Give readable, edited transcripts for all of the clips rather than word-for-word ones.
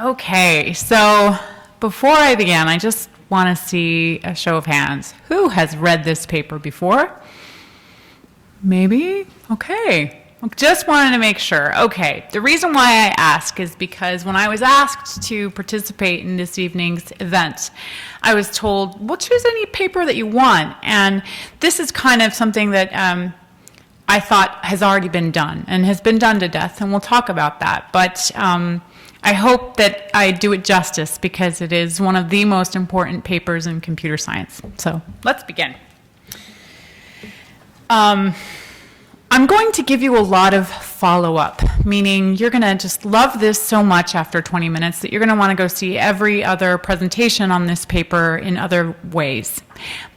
Okay, so before I begin, I just want to see a show of hands. Who has read this paper before? Maybe? Okay. Just wanted to make sure. Okay, the reason why I ask is because when I was asked to participate in this evening's event, I was told, well, choose any paper that you want. And this is kind of something that I thought has already been done and has been done to death, and we'll talk about that. But I hope that I do it justice because it is one of the most important papers in computer science. So let's begin. I'm going to give you a lot of follow-up, meaning you're going to just love this so much after 20 minutes that you're going to want to go see every other presentation on this paper in other ways.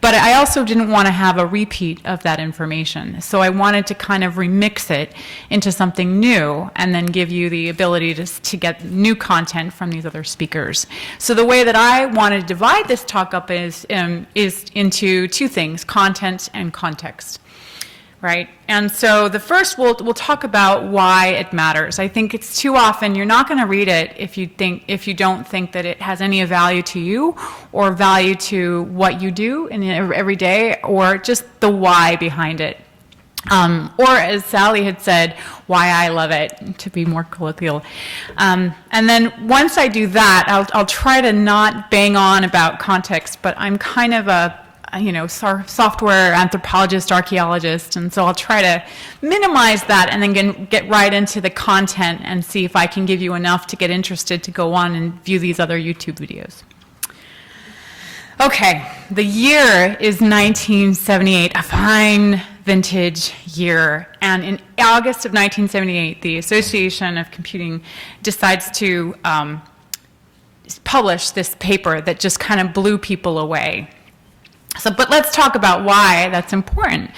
But I also didn't want to have a repeat of that information, so I wanted to kind of remix it into something new and then give you the ability to get new content from these other speakers. So the way that I want to divide this talk up is into two things, content and context. Right? And so the first, we'll talk about why it matters. I think it's too often you're not going to read it if you don't think that it has any value to you or value to what you do in every day, or just the why behind it. Or as Sally had said, why I love it, to be more colloquial. And then once I do that, I'll try to not bang on about context, but I'm kind of a software anthropologist, archaeologist, and so I'll try to minimize that and then get right into the content and see if I can give you enough to get interested to go on and view these other YouTube videos. Okay, the year is 1978, a fine vintage year, and in August of 1978, the Association of Computing decides to publish this paper that just kind of blew people away. But let's talk about why that's important.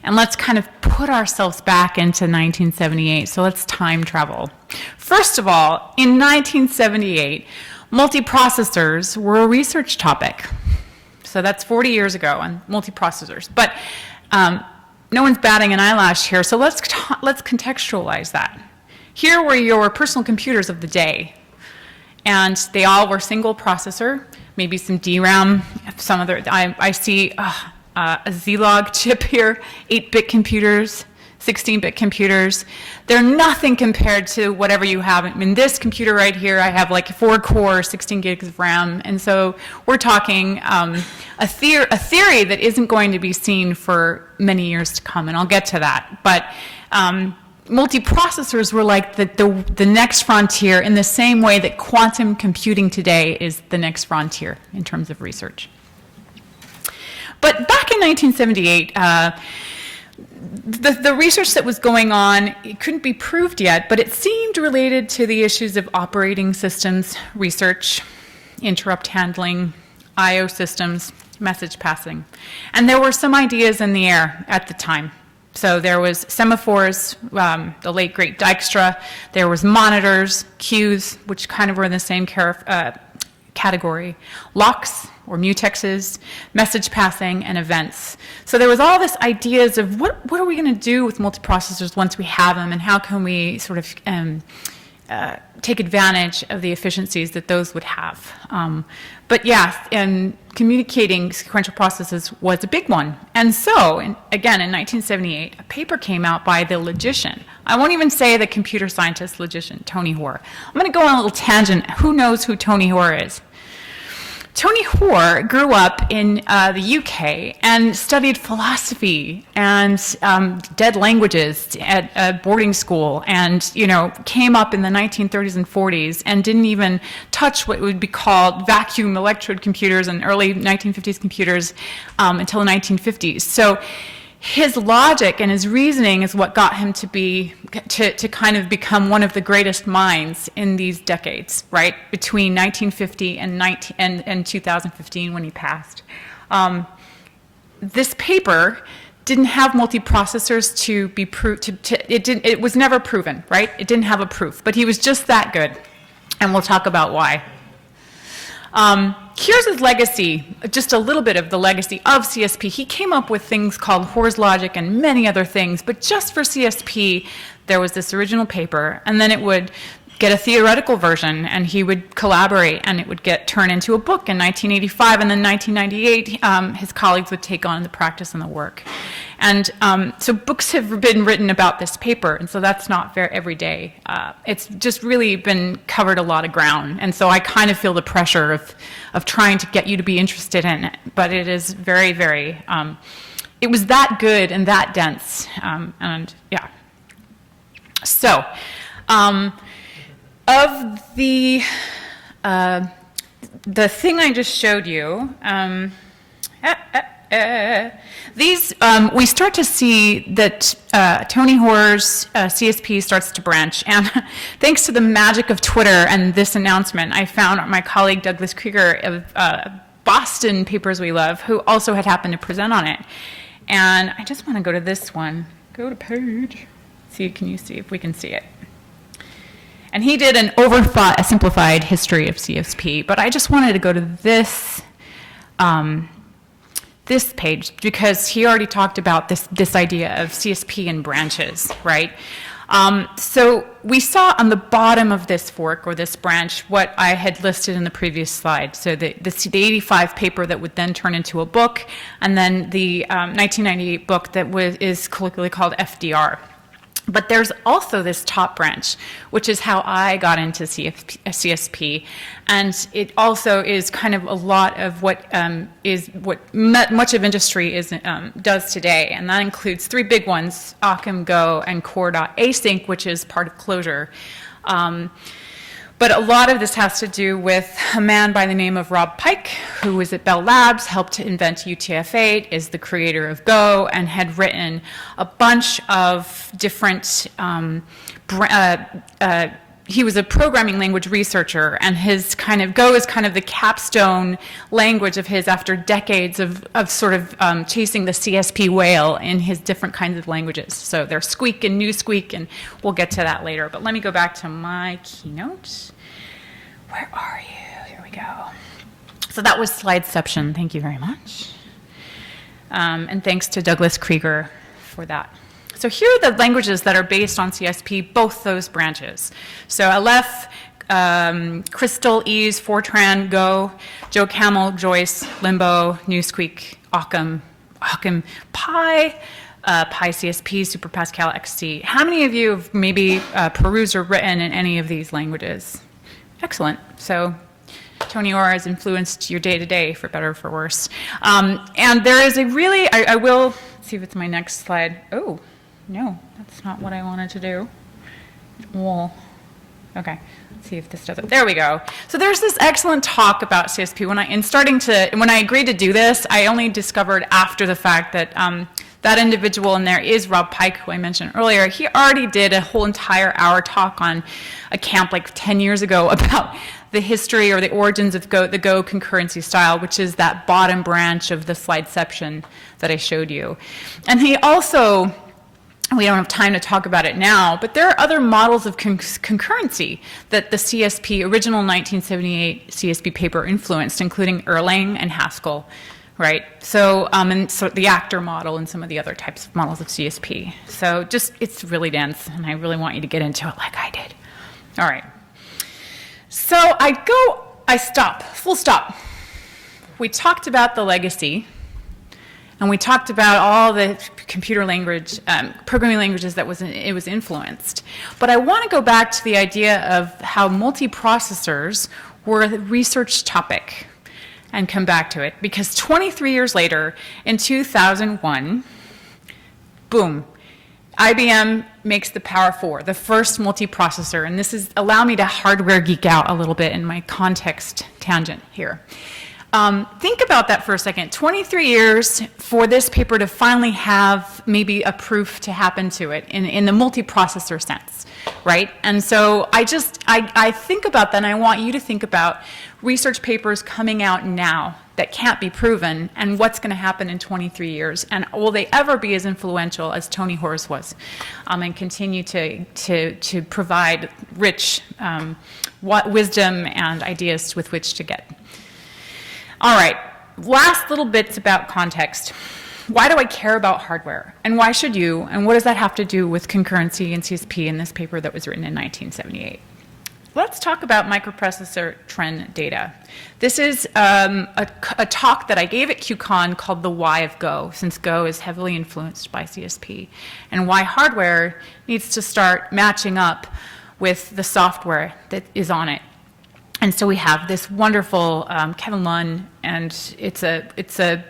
And let's kind of put ourselves back into 1978. So let's time travel. First of all, in 1978, multiprocessors were a research topic. So that's 40 years ago, and multiprocessors. But no one's batting an eyelash here, so let's contextualize that. Here were your personal computers of the day. And they all were single processor, maybe some DRAM, some other, I see a Zlog chip here, 8-bit computers, 16-bit computers. They're nothing compared to whatever you have. In this computer right here, I have like 4 cores, 16 gigs of RAM, and so we're talking a theory that isn't going to be seen for many years to come, and I'll get to that. But multiprocessors were like the next frontier in the same way that quantum computing today is the next frontier in terms of research. But back in 1978, the research that was going on, it couldn't be proved yet, but it seemed related to the issues of operating systems research, interrupt handling, I/O systems, message passing. And there were some ideas in the air at the time. So there was semaphores, the late great Dijkstra. There was monitors, queues, which kind of were in the same category, locks or mutexes, message passing, and events. So there was all this ideas of what are we going to do with multiprocessors once we have them, and how can we sort of take advantage of the efficiencies that those would have. But yeah, and communicating sequential processes was a big one. And so, again, in 1978, a paper came out by the logician. I won't even say the computer scientist logician, Tony Hoare. I'm going to go on a little tangent. Who knows who Tony Hoare is? Tony Hoare grew up in the UK and studied philosophy and dead languages at a boarding school, and came up in the 1930s and 40s and didn't even touch what would be called vacuum electrode computers and early 1950s computers until the 1950s. So his logic and his reasoning is what got him to kind of become one of the greatest minds in these decades, right? Between 1950 and 2015 when he passed. This paper didn't have multiprocessors to be proved. It was never proven, right? It didn't have a proof, but he was just that good, and we'll talk about why. Here's his legacy, just a little bit of the legacy of CSP. He came up with things called Hoare's logic and many other things, but just for CSP, there was this original paper, and then it would get a theoretical version, and he would collaborate, and it would get turned into a book in 1985, and then 1998, his colleagues would take on the practice and the work. And so books have been written about this paper, and so that's not very every day. It's just really been covered a lot of ground, and so I kind of feel the pressure of trying to get you to be interested in it, but it is very, very, it was that good and that dense, and yeah. So, of the thing I just showed you, these, we start to see that Tony Hoare's CSP starts to branch, and thanks to the magic of Twitter and this announcement, I found my colleague Douglas Krieger of Boston PapersWeLove, who also had happened to present on it. And I just want to go to this one. Go to page. See, can you see if we can see it? And he did an overthought, a simplified history of CSP, but I just wanted to go to this this page because he already talked about this idea of CSP and branches, right? So we saw on the bottom of this fork or this branch what I had listed in the previous slide. So the 85 paper that would then turn into a book, and then the 1998 book that is colloquially called FDR. But there's also this top branch, which is how I got into CSP, and it also is kind of a lot of what much of industry does today, and that includes three big ones: Occam, Go, and Core.async, which is part of Clojure. But a lot of this has to do with a man by the name of Rob Pike, who was at Bell Labs, helped to invent UTF-8, is the creator of Go, and had written a bunch of different, he was a programming language researcher, and his kind of, Go is kind of the capstone language of his after decades of sort of chasing the CSP whale in his different kinds of languages. So there's Squeak and NewSqueak, and we'll get to that later. But let me go back to my keynote. Where are you? Here we go. So that was Slideception. Thank you very much. And thanks to Douglas Krieger for that. So here are the languages that are based on CSP, both those branches. So Aleph, Crystal, Ease, Fortran, Go, Joe Camel, Joyce, Limbo, NewSqueak, Occam, Pi, Pi CSP, Super Pascal XC. How many of you have maybe perused or written in any of these languages? Excellent. So Tony Hoare has influenced your day-to-day, for better or for worse. And there is a really, I will see if it's my next slide. Oh. No, that's not what I wanted to do. Well, okay, let's see if this does it. There we go. So there's this excellent talk about CSP. When I agreed to do this, I only discovered after the fact that that individual in there is Rob Pike, who I mentioned earlier. He already did a whole entire hour talk on a camp like 10 years ago about the history or the origins of the Go concurrency style, which is that bottom branch of the Slideception that I showed you. And he also, we don't have time to talk about it now, but there are other models of concurrency that the CSP, original 1978 CSP paper influenced, including Erlang and Haskell, right? So, and so the actor model and some of the other types of models of CSP. So just, it's really dense, and I really want you to get into it like I did. All right. So I stop, full stop. We talked about the legacy, and we talked about all the computer language, programming languages that it was influenced. But I want to go back to the idea of how multiprocessors were a research topic and come back to it. Because 23 years later, in 2001, boom, IBM makes the Power 4, the first multiprocessor. And this is, allow me to hardware geek out a little bit in my context tangent here. Think about that for a second. 23 years for this paper to finally have maybe a proof to happen to it in the multiprocessor sense, right? And so I think about that, and I want you to think about research papers coming out now that can't be proven, and what's going to happen in 23 years, and will they ever be as influential as Tony Hoare's was, and continue to provide rich wisdom and ideas with which to get. All right, last little bits about context. Why do I care about hardware? And why should you? And what does that have to do with concurrency and CSP in this paper that was written in 1978? let's talk about microprocessor trend data. This is a talk that I gave at QCon called The Why of Go, since Go is heavily influenced by CSP, and why hardware needs to start matching up with the software that is on it. And so we have this wonderful Kevin Lunn, and it's the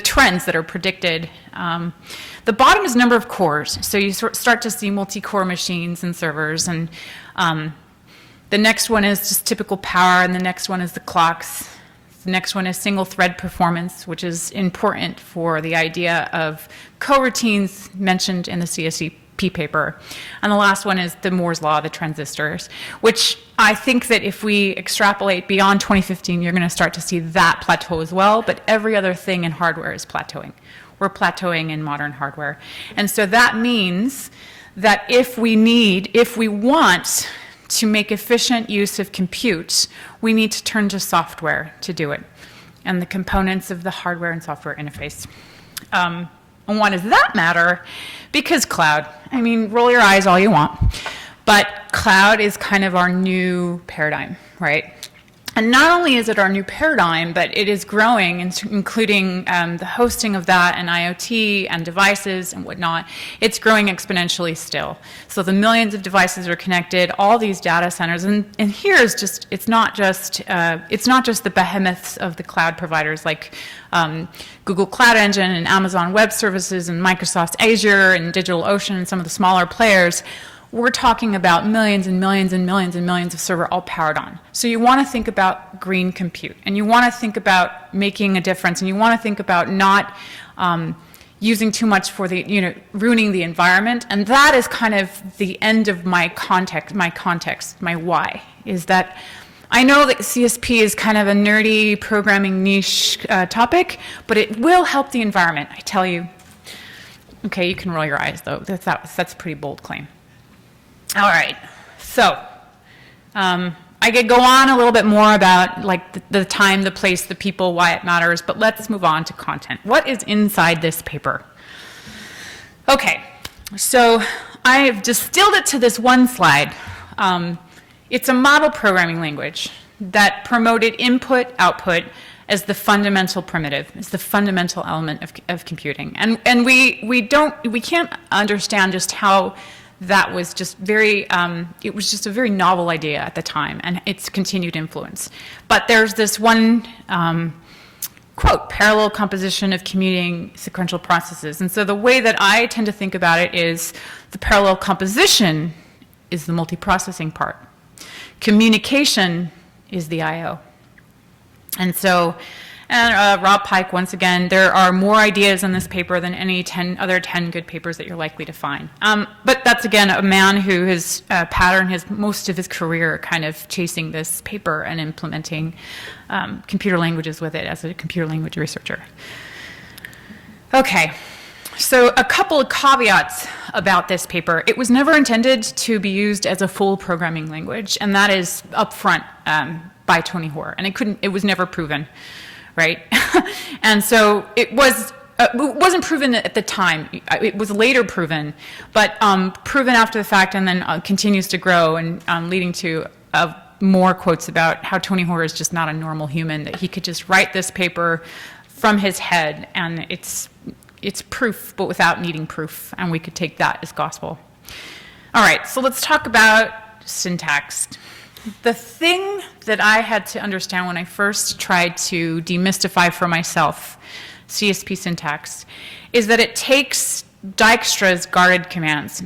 trends that are predicted. The bottom is number of cores, so you start to see multi-core machines and servers, and the next one is just typical power, and the next one is the clocks. The next one is single thread performance, which is important for the idea of coroutines mentioned in the CSP paper. And the last one is the Moore's law, the transistors, which I think that if we extrapolate beyond 2015, you're going to start to see that plateau as well, but every other thing in hardware is plateauing. We're plateauing in modern hardware. And so that means that if we want to make efficient use of compute, we need to turn to software to do it, and the components of the hardware and software interface. And why does that matter? Because cloud. I mean, roll your eyes all you want, but cloud is kind of our new paradigm, right? And not only is it our new paradigm, but it is growing, including the hosting of that and IoT and devices and whatnot. It's growing exponentially still. So the millions of devices are connected, all these data centers, and here is just, it's not just the behemoths of the cloud providers like Google Cloud Engine and Amazon Web Services and Microsoft Azure and DigitalOcean and some of the smaller players. We're talking about millions and millions and millions and millions of server all powered on. So you want to think about green compute, and you want to think about making a difference, and you want to think about not using too much for the, ruining the environment. And that is kind of the end of my context, my why, is that I know that CSP is kind of a nerdy programming niche topic, but it will help the environment, I tell you. Okay, you can roll your eyes though. That's a pretty bold claim. All right, so I could go on a little bit more about like the time, the place, the people, why it matters, but let's move on to content. What is inside this paper? Okay, so I've distilled it to this one slide. It's a model programming language that promoted input-output as the fundamental primitive, as the fundamental element of computing. And we can't understand just how that was just it was just a very novel idea at the time, and its continued influence. But there's this one quote, parallel composition of commuting sequential processes. And so the way that I tend to think about it is the parallel composition is the multiprocessing part. Communication is the I/O. And so, Rob Pike, once again, there are more ideas in this paper than any 10 good papers that you're likely to find. But that's, again, a man who has patterned most of his career kind of chasing this paper and implementing computer languages with it as a computer language researcher. Okay, so a couple of caveats about this paper. It was never intended to be used as a full programming language, and that is upfront by Tony Hoare, and it was never proven. Right? And so it wasn't proven at the time. It was later proven, but proven after the fact, and then continues to grow, and leading to more quotes about how Tony Hoare is just not a normal human, that he could just write this paper from his head, and it's proof, but without needing proof, and we could take that as gospel. All right, so let's talk about syntax. The thing that I had to understand when I first tried to demystify for myself CSP syntax is that it takes Dijkstra's guarded commands,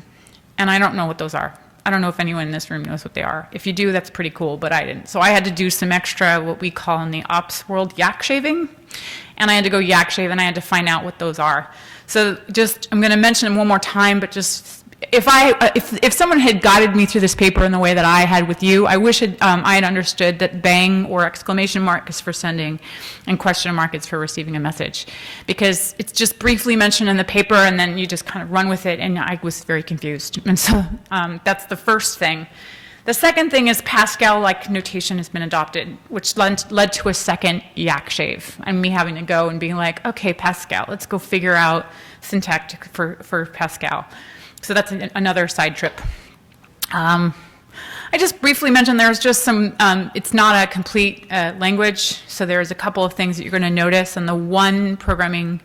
and I don't know what those are. I don't know if anyone in this room knows what they are. If you do, that's pretty cool, but I didn't. So I had to do some extra, what we call in the ops world, yak shaving, and I had to go yak shave, and I had to find out what those are. So I'm going to mention them one more time, but just if someone had guided me through this paper in the way that I had with you, I wish I had understood that bang or exclamation mark is for sending and question mark is for receiving a message, because it's just briefly mentioned in the paper and then you just kind of run with it, and I was very confused. And so that's the first thing. The second thing is Pascal-like notation has been adopted, which led to a second yak shave, and me having to go and being like, okay, Pascal, let's go figure out syntax for Pascal. So that's another side trip. I I just briefly mentioned there's just some, it's not a complete language, so there's a couple of things that you're going to notice, and the one programming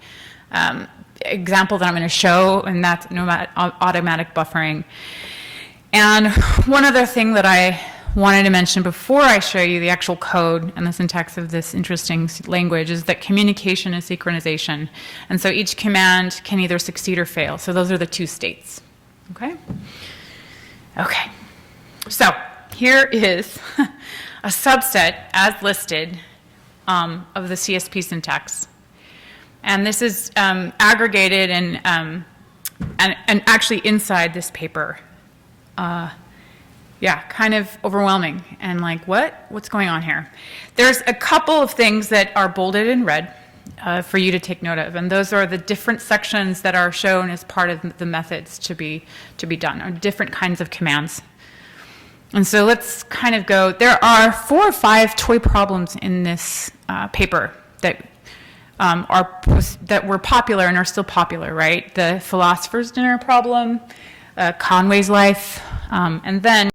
example that I'm going to show, and that's automatic buffering. And one other thing that I wanted to mention before I show you the actual code and the syntax of this interesting language is that communication is synchronization. And so each command can either succeed or fail. So those are the two states. Okay? Okay. So here is a subset as listed of the CSP syntax. And this is aggregated and actually inside this paper. Yeah, kind of overwhelming. And like, what's going on here? There's a couple of things that are bolded in red for you to take note of. And those are the different sections that are shown as part of the methods to be done, or different kinds of commands. And so let's kind of go. There are 4 or 5 toy problems in this paper that were popular and are still popular, right? The philosopher's dinner problem, Conway's life, and then